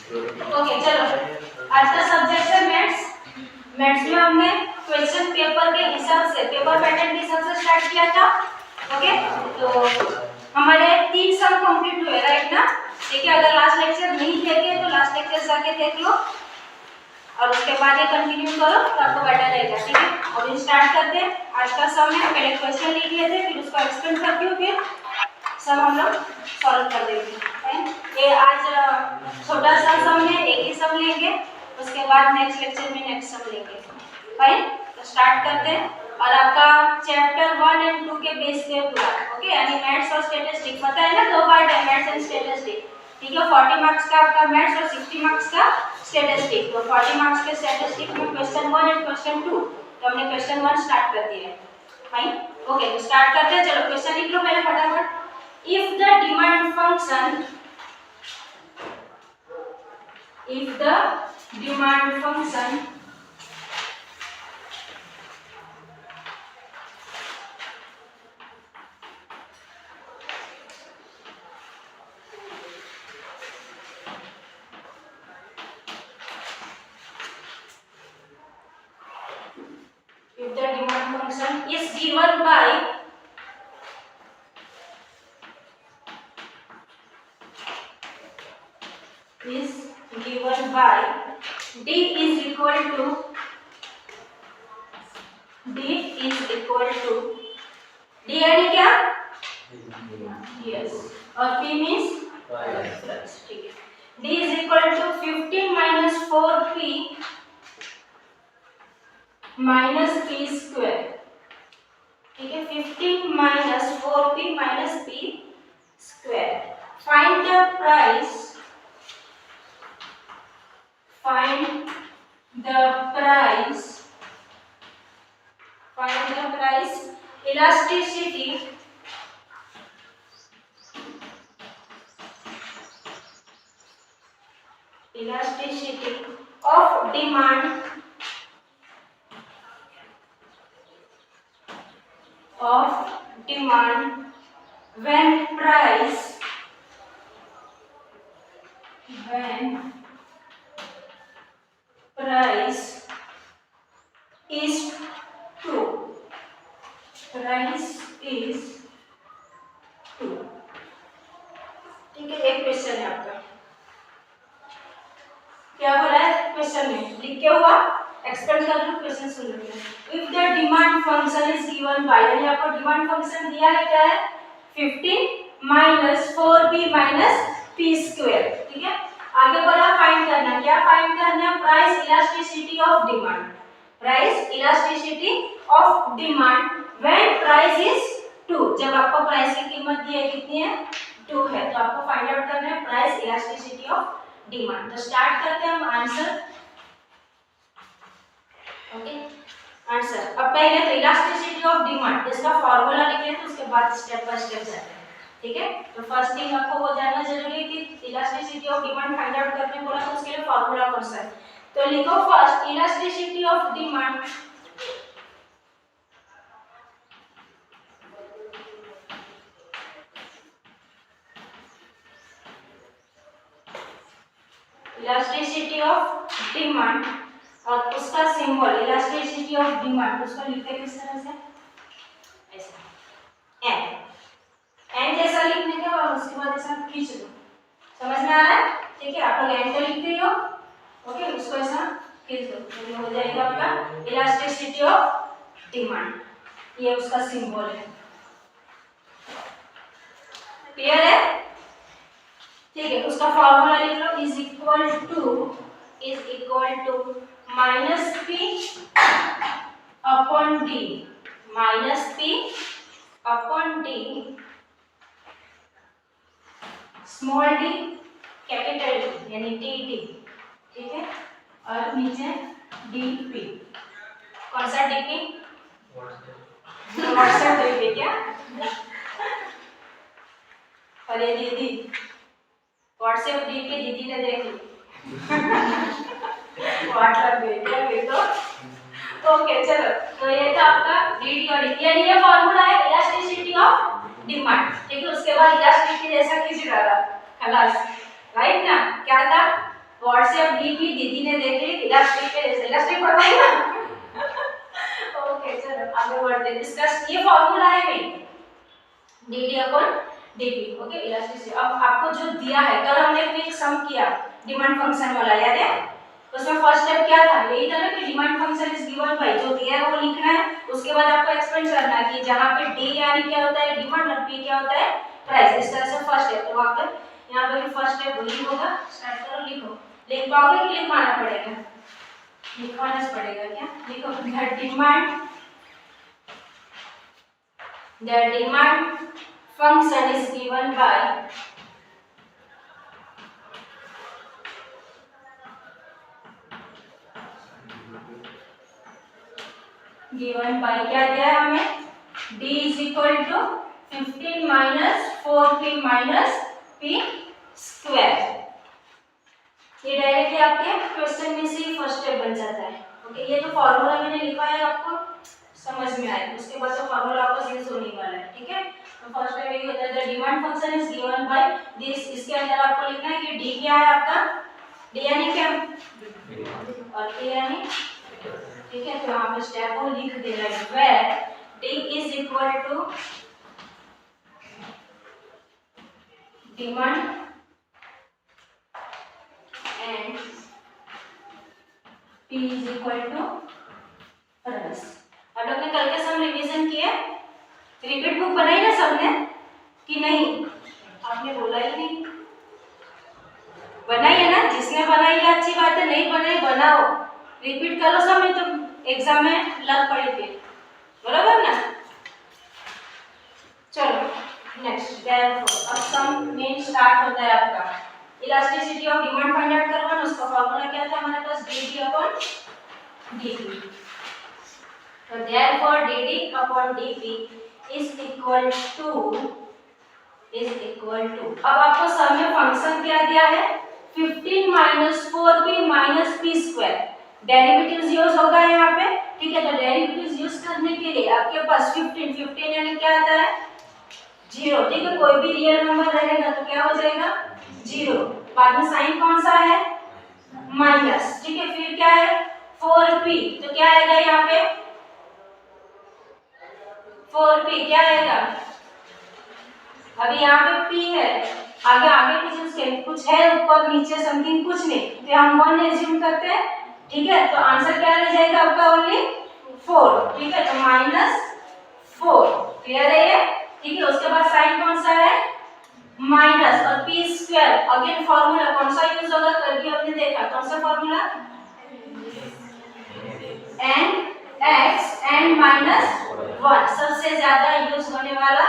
Okay चलो, आज का सब्जेक्ट है मैथ्स। मैथ्स में हमने क्वेश्चन पेपर के हिसाब से, पेपर पैटर्न के हिसाब से स्टार्ट किया था। ओके, तो हमारे 3 सम कंप्लीट हुए, राइट ना। देखिए, अगर लास्ट लेक्चर नहीं देखे तो लास्ट लेक्चर जाके देख लो और उसके बाद ये कंटिन्यू करो तो आपको बेटर रहेगा। ठीक है, अब स्टार्ट करते हैं। आज का सम है, पहले क्वेश्चन लिख लिए थे, फिर उसको एक्सप्लेन करती हूँ, फिर सब हम लोग सॉल्व कर देंगे। ये आज छोटा सा सम है, एक ही सम लेंगे, उसके बाद नेक्स्ट लेक्चर में नेक्स्ट सम लेंगे। फाइन, तो स्टार्ट करते हैं। और आपका चैप्टर 1 एंड 2 के बेस पे पूरा, ओके, यानी मैथ्स और स्टैटिस्टिक्स, पता है ना, 2 पार्ट है मैथ्स एंड स्टैटिस्टिक्स। ठीक है, 40 मार्क्स का आपका मैथ्स और 60 मार्क्स का स्टैटिस्टिक्स। तो 40 मार्क्स के स्टैटिस्टिक्स में क्वेश्चन 1 एंड क्वेश्चन 2, तो हमने क्वेश्चन 1 स्टार्ट कर दिया है। फाइन, ओके, तो स्टार्ट करते हैं। चलो क्वेश्चन लिख लो पहले फटाफट। If the demand function is given by D is equal to D यानी क्या, yes, और P means plus। ठीक है, D is equal to 15 minus 4P minus P square। ठीक है, 15 minus 4P minus P square। Find the price elasticity of demand when price is 2। ठीक है, एक क्वेश्चन है आपका। क्या बोला है क्वेश्चन में, लिख के हुआ, एक्सप्लेन कर लो, क्वेश्चन सुन लो। If the demand function is given by, यानी आपको डिमांड फंक्शन दिया है, क्या है, 15 minus 4p minus p square। ठीक है, आगे बोला फाइंड करना, क्या फाइंड करना, price elasticity of demand. Price elasticity of demand when price is 2, जब आपको प्राइस की कीमत दी है, कितनी है, 2 है, तो आपको फाइंड आउट करना है प्राइस इलास्टिसिटी ऑफ डिमांड। तो स्टार्ट करते हैं हम आंसर। Okay, answer. अब पहले तो इलास्टिसिटी ऑफ डिमांड, इसका फार्मूला लिख लेते हैं, उसके बाद स्टेप बाय स्टेप जाते हैं। ठीक है, तो फर्स्ट थिंग आपको वो जानना जरूरी है कि elasticity of demand find out करने बोला तो उसके लिए फार्मूला कौन सा है। तो लिखो फर्स्ट इलास्टिसिटी ऑफ डिमांड और उसका सिंबल इलास्टिसिटी ऑफ डिमांड, उसको लिखते हैं किस तरह से, ऐसा एन जैसा लिखने के बाद उसके बाद ऐसा खींच दो। समझ में आ रहा है। ठीक है, आप लोग एन तो लिखते हो, ओके, उसको ऐसा खींच दो तो ये हो जाएगा आपका इलास्टिसिटी ऑफ डिमांड। ये उसका सिंबल है। क्लियर है। ठीक है, उसका फार्मूला लिख लो, is equal to minus P upon D, minus P upon D, small D capital D, यानी डी टी। ठीक है, और नीचे डी पी। कौन सा डी पी, व्हाट्सएप डी क्या, अरे दीदी व्हाट्सएप डी के दीदी ने देख ली व्हाट्सएप भेज तो। ओके चलो, तो ये था आपका डी और डी, ये फार्मूला है इलास्टिसिटी ऑफ डिमांड। ठीक है, उसके बाद इलास्टिसिटी जैसा खींच रहा था खलास, राइट ना, क्या था, व्हाट्सएप डीपी दीदी ने देख ली, इलास्टिक पता है ना। ओके चलो आगे बढ़ते हैं। डिस्कस ये फॉर्मूला है भाई dd upon dp। Okay elasticity. अब आपको जो दिया है, कल हमने एक सम किया डिमांड फंक्शन वाला, याद है? उसमें फर्स्ट स्टेप क्या था? यही था ना कि demand function is given bye, जो दिया है वो लिखना है, उसके बाद आपको एक्सप्लेन करना है कि जहां पे d यानी क्या होता है डिमांड और p क्या होता है प्राइस। इस तरह से फर्स्ट स्टेप। तो वहां पर यहां पे भी फर्स्ट स्टेप वही होगा। स्टार्ट करो, लिखो। लिख पाओगे कि लिखवाना पड़ेगा? लिखवाना पड़ेगा क्या? लिखो the demand function is given by क्या दिया है हमें? d is equal to 15 minus 4p minus p square। ये डायरेक्टली आपके क्वेश्चन में से ही फर्स्ट स्टेप बन जाता है। ओके ये तो फॉर्मूला मैंने लिखा है, आपको समझ में आए, उसके बाद तो फॉर्मूला आपको यूज होने वाला है। ठीक है, तो फर्स्ट स्टेप यही होता है the demand function is given by this. इसके अंदर आपको लिखना है कि d क्या है आपका, d यानी क्या और p यानी, ठीक है, तो यहाँ पे स्टेप को लिख देना है where d is equal to demand and p is equal to price. आप लोग ने कल के सम रिवीजन किए? रिपीट बुक बनाई ना सबने कि नहीं? आपने बोला ही नहीं। बनाई है ना? जिसने बनाई है अच्छी बात है, नहीं बनाई बनाओ, रिपीट करो सब, नहीं तो एग्जाम में लग पड़े फिर, बराबर ना? चलो नेक्स्ट देयरफॉर अब सम मेन स्टार्ट होता है आपका। Elasticity of demand find out करवाना, उसका फार्मूला क्या था हमारे पास? dd upon dp। तो therefore dd upon dp is equal to अब आपको सम में फंक्शन क्या दिया है? 15 minus 4p minus p square। Derivatives use होगा यहाँ पे, ठीक है? तो डेरिवेटिव्स यूज करने के लिए आपके पास 15 यानी क्या आता है 0, ठीक है? कोई भी रियल नंबर रहेगा तो क्या हो जाएगा 0। बाद में साइन कौन सा है? माइनस, ठीक है? फिर क्या है 4p, तो क्या आएगा यहाँ पे 4p क्या आएगा? अभी यहाँ पे p है, आगे आगे पीछे कुछ है ऊपर नीचे समथिंग कुछ नहीं, तो हम 1 एज्यूम करते हैं, ठीक है? तो आंसर क्या रह जाएगा आपका? ओनली 4, ठीक है? तो -4। क्लियर है ये? ठीक है, उसके बाद साइन कौन सा है? माइनस और p स्क्वायर। अगेन फार्मूला कौन सा यूज होगा? कल भी आपने देखा, कौन सा फार्मूला? n x n -1 सबसे ज्यादा यूज होने वाला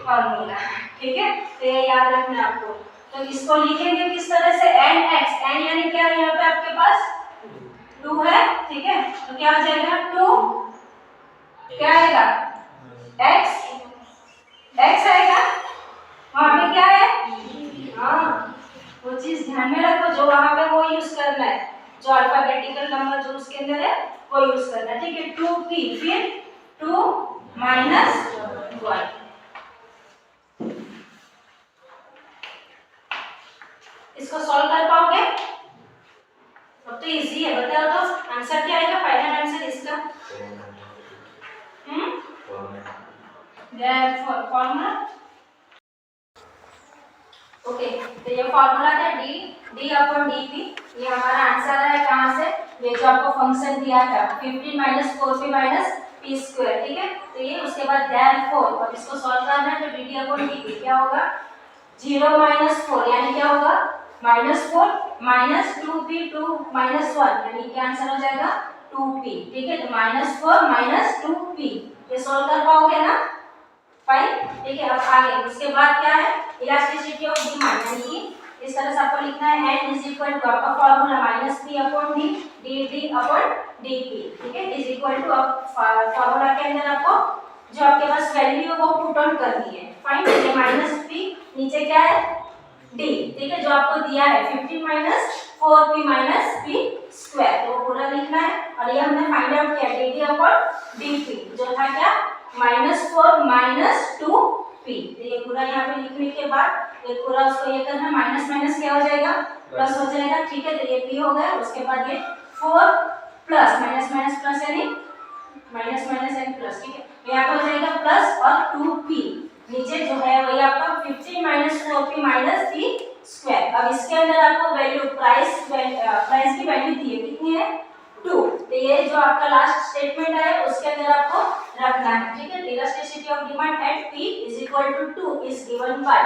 फार्मूला, ठीक है? तो ये याद रखना आपको। तो इसको लिखेंगे किस तरह से? nx, n यानी क्या है यहाँ पे आपके पास 2 है, ठीक है? तो क्या हो जाएगा 2 क्या आएगा x आएगा, वहां पे क्या है? हाँ वो चीज ध्यान में रखो, जो वहां पे वो यूज करना है, जो अल्फाबेटिकल नंबर जो उसके अंदर है वो यूज करना है, ठीक है? 2p फिर 2 -1। इसको सॉल्व कर पाओगे? अब तो इजी है, बताओ तो आंसर क्या आएगा? फाइनल आंसर इसका फॉर्मूला। ओके तो ये फॉर्मूला था d अपॉन dp। ये हमारा आंसर है कहां से? ये जो आपको फंक्शन दिया था 15 - 4p - p स्क्वायर, ठीक है? तो ये उसके बाद therefore अब इसको सॉल्व करना है, तो dd अपॉन dp क्या होगा 0 - 4 यानी क्या होगा -4 - 2p 2 - 1 यानी क्या आंसर हो जाएगा 2p, ठीक है? तो -4 - 2p ये सॉल्व कर पाओगे ना? फाइन, ठीक है? अब आगे उसके बाद क्या है? इलास्टिसिटी ऑफ डिमांड, यानी कि इस तरह से आपको लिखना है n इज इक्वल टू आपका formula -p upon d dt upon dp, ठीक है? इज इक्वल टू अब फार्मूला के अंदर आपको जो आपके पास वैल्यू वो पुट ऑन करनी है। फाइन, ये -p नीचे क्या है d, ठीक है? जो आपको दिया है 15 - 4p - p स्क्वायर, तो पूरा लिखना है। और ये हमने फाइंड आउट किया dd अपॉन dp जो था क्या -4 - 2 p। तो ये पूरा यहाँ पे लिखने के बाद ये पूरा उसको ये करना, माइनस माइनस क्या हो जाएगा, प्लस हो जाएगा। ठीक है, तो ये p हो गया। उसके बाद ये 4 प्लस माइनस माइनस प्लस यानी माइनस माइनस एंड प्लस। ठीक है, यहाँ पे हो जाएगा प्लस और 2p। नीचे जो है वही आपका 15 माइनस 4p माइनस 3 स्क्वायर। अब इसके अंदर आपको वैल्यू प्राइस की वैल्यू दी है, कितनी है 2। तो ये जो आपका लास्ट स्टेटमेंट है उसके अंदर आपको रखना है। ठीक है, elasticity of demand at p is equal to 2 is given by,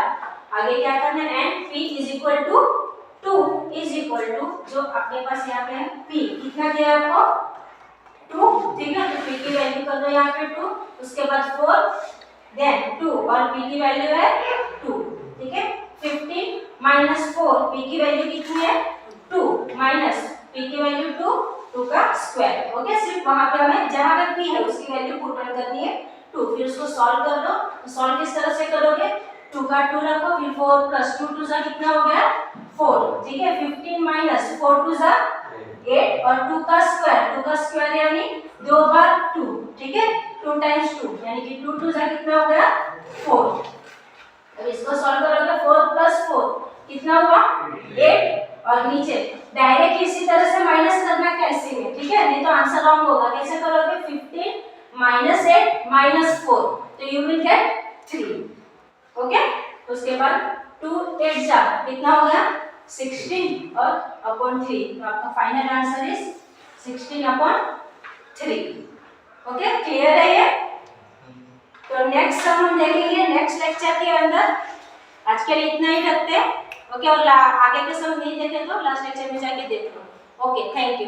आगे क्या करना है, and p is equal to 2 is equal to जो आपके पास यहाँ पे है p कितना दिया है आपको 2। ठीक है, तो p की वैल्यू कर दो यहाँ पे 2, उसके बाद 4 देन 2 और p की वैल्यू है 2। ठीक है, 15 माइनस 4 p की वैल्यू कितनी है 2 माइनस p की वैल्यू 2 का स्क्वायर। ओके, सिर्फ वहां पे हमें जहां पे p है उसकी वैल्यू पुट ऑन करनी है 2। फिर उसको सॉल्व कर दो। तो सॉल्व किस तरह से करोगे, 2 का 2 रखो, फिर 4 प्लस 2 2 कितना हो गया 4। ठीक है, 15 माइनस 4 2 8 और 2 का स्क्वायर यानी 2 बार 2। ठीक है, 2 टाइम्स 2 यानी कि 2 2 कितना हो गया 4। अब इसको सॉल्व करोगे 4 प्लस 4 कितना हुआ 8 और नीचे डायरेक्ट इसी तरह से माइनस करना कैसे में। ठीक है, नहीं तो आंसर रॉन्ग होगा। कैसे करोगे, 15 माइनस 8 माइनस 4 तो यू विल गेट 3। ओके, उसके बाद 2 8 जा कितना हो गया 16 और अपॉन 3। तो आपका final answer is 16 upon 3। Okay, clear है ये। तो नेक्स्ट हम देखेंगे नेक्स्ट लेक्चर के अंदर। आज के लिए इतना ही रखते हैं। ओके, और आगे के सब नहीं देखे तो लास्ट लेक्चर में जाके देख लो। Okay, thank you.